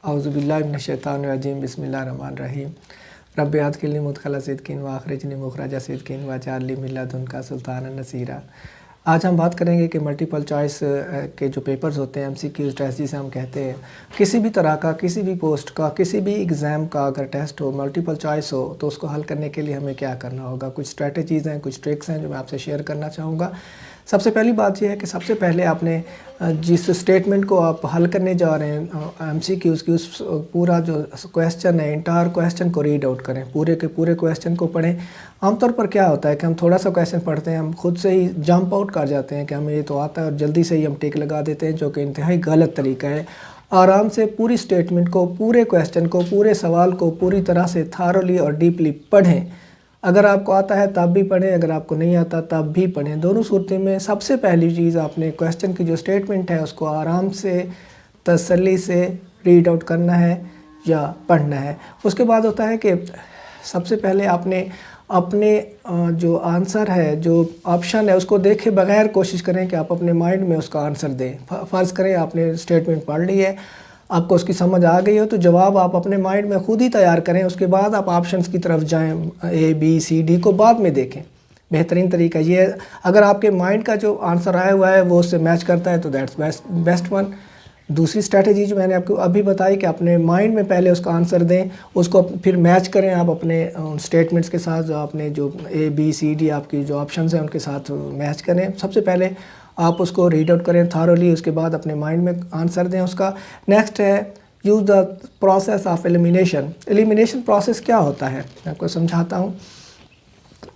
اعوذ باللہ من الشیطان الرجیم بسم اللہ الرحمن الرحیم رب ادخلنی مدخل صدق واخرجنی مخرج صدق واجعل لی من لدنک سلطانا نصیرا۔ آج ہم بات کریں گے کہ ملٹیپل چوائس کے جو پیپرز ہوتے ہیں MCQs ٹیسٹ جسے ہم کہتے ہیں، کسی بھی طرح کا، کسی بھی پوسٹ کا، کسی بھی ایگزام کا اگر ٹیسٹ ہو، ملٹیپل چوائس ہو، تو اس کو حل کرنے کے لیے ہمیں کیا کرنا ہوگا۔ کچھ اسٹریٹجیز ہیں، کچھ ٹرکس ہیں جو میں آپ سے شیئر کرنا چاہوں گا۔ سب سے پہلی بات یہ ہے کہ سب سے پہلے آپ نے جس اسٹیٹمنٹ کو آپ حل کرنے جا رہے ہیں MCQs کی، اس پورا جو کویسچن ہے، انٹائر کویسچن کو ریڈ آؤٹ کریں، پورے کے پورے کویسچن کو پڑھیں۔ عام طور پر کیا ہوتا ہے کہ ہم تھوڑا سا کویسچن پڑھتے ہیں، ہم خود سے ہی جمپ آؤٹ کر جاتے ہیں کہ ہمیں یہ تو آتا ہے اور جلدی سے ہی ہم ٹک لگا دیتے ہیں، جو کہ انتہائی غلط طریقہ ہے۔ آرام سے پوری اسٹیٹمنٹ کو، پورے کویسچن کو، پورے سوال کو پوری طرح سے تھارولی اور ڈیپلی پڑھیں۔ اگر آپ کو آتا ہے تب بھی پڑھیں، اگر آپ کو نہیں آتا تب بھی پڑھیں۔ دونوں صورتوں میں سب سے پہلی چیز آپ نے کویسچن کی جو اسٹیٹمنٹ ہے اس کو آرام سے، تسلی سے ریڈ آؤٹ کرنا ہے یا پڑھنا ہے۔ اس کے بعد ہوتا ہے کہ سب سے پہلے آپ نے اپنے جو آنسر ہے، جو آپشن ہے، اس کو دیکھے بغیر کوشش کریں کہ آپ اپنے مائنڈ میں اس کا آنسر دیں۔ فرض کریں آپ نے اسٹیٹمنٹ پڑھ لی ہے، آپ کو اس کی سمجھ آ گئی ہو، تو جواب آپ اپنے مائنڈ میں خود ہی تیار کریں۔ اس کے بعد آپ آپشنز کی طرف جائیں، A B C D کو بعد میں دیکھیں۔ بہترین طریقہ یہ ہے، اگر آپ کے مائنڈ کا جو آنسر آیا ہوا ہے وہ اس سے میچ کرتا ہے تو دیٹس بیسٹ ون۔ دوسری اسٹریٹجی جو میں نے آپ کو ابھی بتائی کہ اپنے مائنڈ میں پہلے اس کا آنسر دیں، اس کو پھر میچ کریں آپ اپنے اسٹیٹمنٹس کے ساتھ، جو آپ نے جو A B C D آپ کی جو آپشنز ہیں ان کے ساتھ میچ کریں۔ سب سے پہلے آپ اس کو ریڈ آؤٹ کریں تھارولی، اس کے بعد اپنے مائنڈ میں آنسر دیں اس کا۔ نیکسٹ ہے use the process of elimination. Elimination process کیا ہوتا ہے میں آپ کو سمجھاتا ہوں۔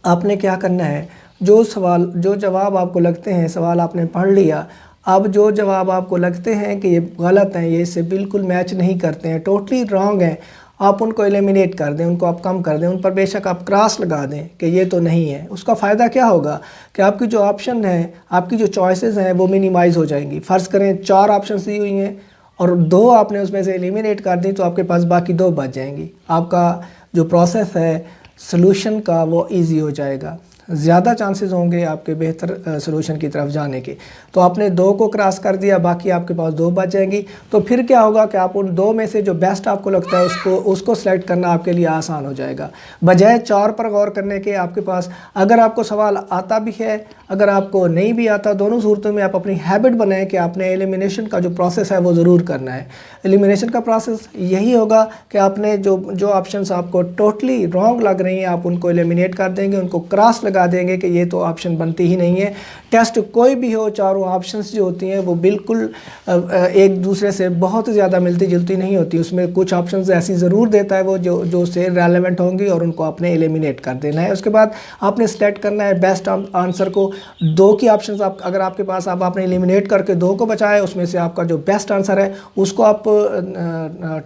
آپ نے کیا کرنا ہے، جو جواب آپ کو لگتے ہیں، سوال آپ نے پڑھ لیا، اب جو جواب آپ کو لگتے ہیں کہ یہ غلط ہیں، یہ اس سے بالکل میچ نہیں کرتے ہیں، ٹوٹلی رانگ ہیں، آپ ان کو ایلیمینیٹ کر دیں، ان کو آپ کم کر دیں، ان پر بے شک آپ کراس لگا دیں کہ یہ تو نہیں ہے۔ اس کا فائدہ کیا ہوگا کہ آپ کی جو آپشن ہے، آپ کی جو چوائسز ہیں وہ منیمائز ہو جائیں گی۔ فرض کریں 4 آپشنز دی ہوئی ہیں اور 2 آپ نے اس میں سے ایلیمینیٹ کر دیں، تو آپ کے پاس باقی 2 بچ جائیں گی۔ آپ کا جو پروسیس ہے سلوشن کا وہ ایزی ہو جائے گا، زیادہ چانسز ہوں گے آپ کے بہتر سلوشن کی طرف جانے کے۔ تو آپ نے 2 کو کراس کر دیا، باقی آپ کے پاس 2 بچ جائیں گی۔ تو پھر کیا ہوگا کہ آپ ان 2 میں سے جو بیسٹ آپ کو لگتا ہے اس کو سلیکٹ کرنا آپ کے لیے آسان ہو جائے گا، بجائے 4 پر غور کرنے کے۔ آپ کے پاس اگر آپ کو سوال آتا بھی ہے، اگر آپ کو نہیں بھی آتا، دونوں صورتوں میں آپ اپنی ہیبٹ بنائیں کہ آپ نے ایلیمینیشن کا جو پروسیس ہے وہ ضرور کرنا ہے۔ ایلیمینیشن کا پروسیس یہی ہوگا کہ آپ نے جو آپشنز آپ کو ٹوٹلی رانگ لگ رہی ہیں، آپ ان کو ایلیمینیٹ کر دیں گے، ان کو کراس لگا دیں گے کہ یہ تو آپشن بنتی ہی نہیں ہے۔ ٹیسٹ کوئی بھی ہو، چاروں آپشنز جو ہوتی ہیں وہ بالکل ایک دوسرے سے بہت زیادہ ملتی جلتی نہیں ہوتی۔ اس میں کچھ آپشنز ایسی ضرور دیتا ہے وہ جو سے ریلیونٹ ہوں گی، اور ان کو آپ نے ایلیمینیٹ کر دینا ہے۔ اس کے بعد آپ نے سلیکٹ کرنا ہے بیسٹ آنسر کو۔ 2 کی آپشنز اگر آپ کے پاس آپ نے ایلیمینیٹ کر کے 2 کو بچایا، اس میں سے آپ کا جو بیسٹ آنسر ہے اس کو آپ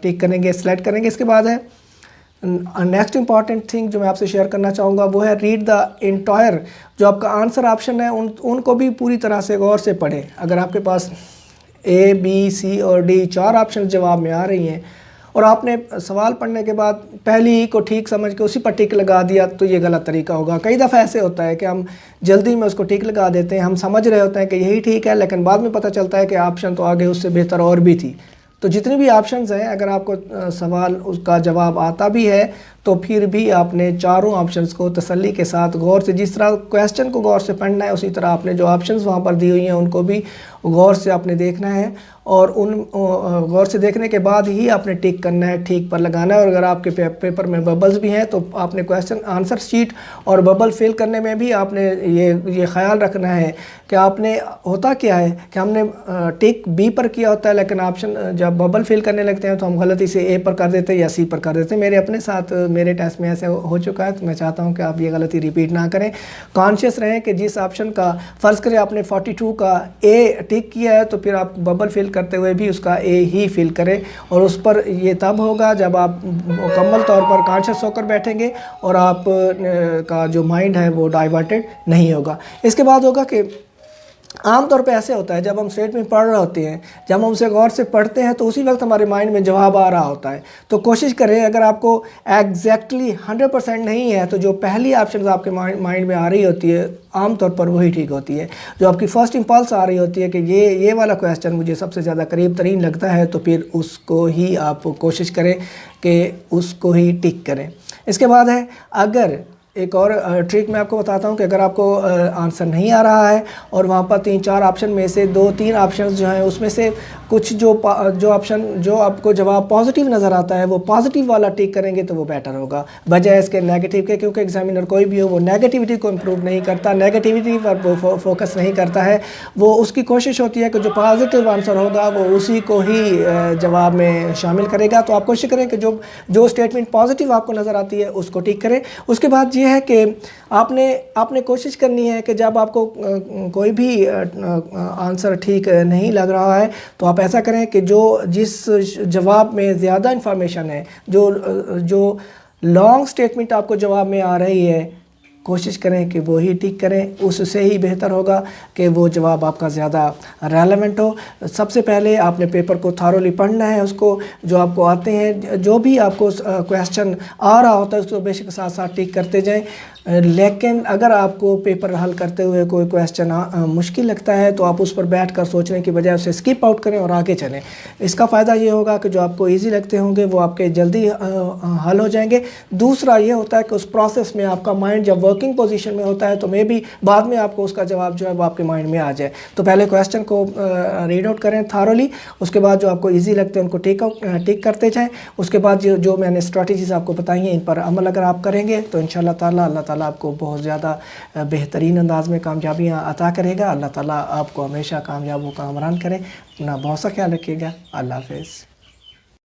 ٹک کریں گے، سلیکٹ کریں گے۔ اس کے بعد ہے نیکسٹ امپورٹنٹ تھنگ جو میں آپ سے شیئر کرنا چاہوں گا، وہ ہے ریڈ دا انٹائر۔ جو آپ کا آنسر آپشن ہے ان کو بھی پوری طرح سے غور سے پڑھیں۔ اگر آپ کے پاس A B C اور D 4 آپشن جواب میں آ رہی ہیں اور آپ نے سوال پڑھنے کے بعد پہلی ہی کو ٹھیک سمجھ کے اسی پر ٹک لگا دیا، تو یہ غلط طریقہ ہوگا۔ کئی دفعہ ایسے ہوتا ہے کہ ہم جلدی میں اس کو ٹک لگا دیتے ہیں، ہم سمجھ رہے ہوتے ہیں کہ یہی ٹھیک ہے، لیکن بعد میں پتہ چلتا ہے کہ آپشن تو آگے اس سے بہتر اور بھی تھی۔ تو جتنی بھی آپشنز ہیں، اگر آپ کو سوال اس کا جواب آتا بھی ہے تو پھر بھی آپ نے چاروں آپشنز کو تسلی کے ساتھ غور سے، جس طرح کویسچن کو غور سے پڑھنا ہے، اسی طرح آپ نے جو آپشنز وہاں پر دی ہوئی ہیں ان کو بھی غور سے آپ نے دیکھنا ہے، اور ان غور سے دیکھنے کے بعد ہی آپ نے ٹک کرنا ہے، ٹھیک پر لگانا ہے۔ اور اگر آپ کے پیپر میں ببلز بھی ہیں تو آپ نے کویسچن آنسر شیٹ اور ببل فل کرنے میں بھی آپ نے یہ خیال رکھنا ہے کہ آپ نے، ہوتا کیا ہے کہ ہم نے ٹک B پر کیا ہوتا ہے، لیکن آپشن جب ببل فل کرنے لگتے ہیں تو ہم غلطی سے A پر کر دیتے ہیں یا C پر کر دیتے ہیں۔ میرے اپنے ساتھ میرے ٹیسٹ میں ایسے ہو چکا ہے، تو میں چاہتا ہوں کہ آپ یہ غلطی ریپیٹ نہ کریں۔ کانشیس رہیں کہ جس آپشن کا، فرض کریں آپ نے 42 کا A ٹک کیا ہے، تو پھر آپ ببل فل کرتے ہوئے بھی اس کا A ہی فل کریں، اور اس پر یہ تب ہوگا جب آپ مکمل طور پر کانشیس ہو کر بیٹھیں گے اور آپ کا جو مائنڈ ہے وہ ڈائیورٹڈ نہیں ہوگا۔ اس کے بعد ہوگا کہ عام طور پہ ایسے ہوتا ہے جب ہم اسٹیٹمنٹ پڑھ رہے ہوتے ہیں، جب ہم اسے غور سے پڑھتے ہیں تو اسی وقت ہمارے مائنڈ میں جواب آ رہا ہوتا ہے. تو کوشش کریں اگر آپ کو ایگزیکٹلی 100% نہیں ہے تو جو پہلی آپشنز آپ کے مائنڈ میں آ رہی ہوتی ہے عام طور پر وہی ٹھیک ہوتی ہے. جو آپ کی فرسٹ امپلس آ رہی ہوتی ہے کہ یہ والا کویسچن مجھے سب سے زیادہ قریب ترین لگتا ہے، تو پھر اس کو ہی آپ کوشش کریں کہ اس کو ہی ٹک کریں. اس کے بعد ہے، اگر ایک اور ٹرک میں آپ کو بتاتا ہوں کہ اگر آپ کو آنسر نہیں آ رہا ہے اور وہاں پر 3-4 آپشن میں سے 2-3 آپشنز جو ہیں اس میں سے کچھ جو آپشن جو آپ کو جواب پازیٹیو نظر آتا ہے وہ پازیٹیو والا ٹک کریں گے تو وہ بیٹر ہوگا بجائے اس کے نیگیٹیو کے، کیونکہ ایگزامینر کوئی بھی ہو وہ نیگیٹیوٹی کو امپروو نہیں کرتا، نیگیٹیوٹی پر وہ فوکس نہیں کرتا ہے. وہ اس کی کوشش ہوتی ہے کہ جو پازیٹیو آنسر ہوگا وہ اسی کو ہی جواب میں شامل کرے گا. تو آپ کوشش کریں کہ جو اسٹیٹمنٹ پازیٹیو آپ کو نظر آتی ہے اس کو ٹک کریں. اس کے بعد یہ ہے کہ آپ نے کوشش کرنی ہے کہ جب آپ کو کوئی بھی آنسر ٹھیک نہیں لگ رہا ہے تو آپ ایسا کریں کہ جس جواب میں زیادہ انفارمیشن ہے، جو لانگ سٹیٹمنٹ آپ کو جواب میں آ رہی ہے، کوشش کریں کہ وہی ٹک کریں. اس سے ہی بہتر ہوگا کہ وہ جواب آپ کا زیادہ ریلیونٹ ہو. سب سے پہلے آپ نے پیپر کو تھارولی پڑھنا ہے، اس کو جو آپ کو آتے ہیں، جو بھی آپ کو کویسچن آ رہا ہوتا ہے اس کو بے شک ساتھ ساتھ ٹک کرتے جائیں. لیکن اگر آپ کو پیپر حل کرتے ہوئے کوئی کویسچن مشکل لگتا ہے تو آپ اس پر بیٹھ کر سوچنے کی بجائے اسے اسکپ آؤٹ کریں اور آگے چلیں. اس کا فائدہ یہ ہوگا کہ جو آپ کو ایزی لگتے ہوں گے وہ آپ کے جلدی حل ہو جائیں گے. دوسرا یہ ہوتا ہے کہ اس پروسیس میں آپ کا مائنڈ جب ورکنگ پوزیشن میں ہوتا ہے تو میں بھی بعد میں آپ کو اس کا جواب جو ہے وہ آپ کے مائنڈ میں آ جائے. تو پہلے کویسچن کو ریڈ آؤٹ کریں تھارولی، اس کے بعد جو آپ کو ایزی لگتے ہیں ان کو ٹک کرتے جائیں. اس کے بعد جو میں نے اسٹریٹجیز آپ کو بتائی ہیں ان پر عمل اگر آپ کریں گے تو انشاءاللہ تعالیٰ اللہ تعالیٰ آپ کو بہت زیادہ بہترین انداز میں کامیابیاں عطا کرے گا. اللہ تعالیٰ آپ کو ہمیشہ کامیاب و کامران کرے. اپنا بہت سا خیال رکھیے گا. اللہ حافظ.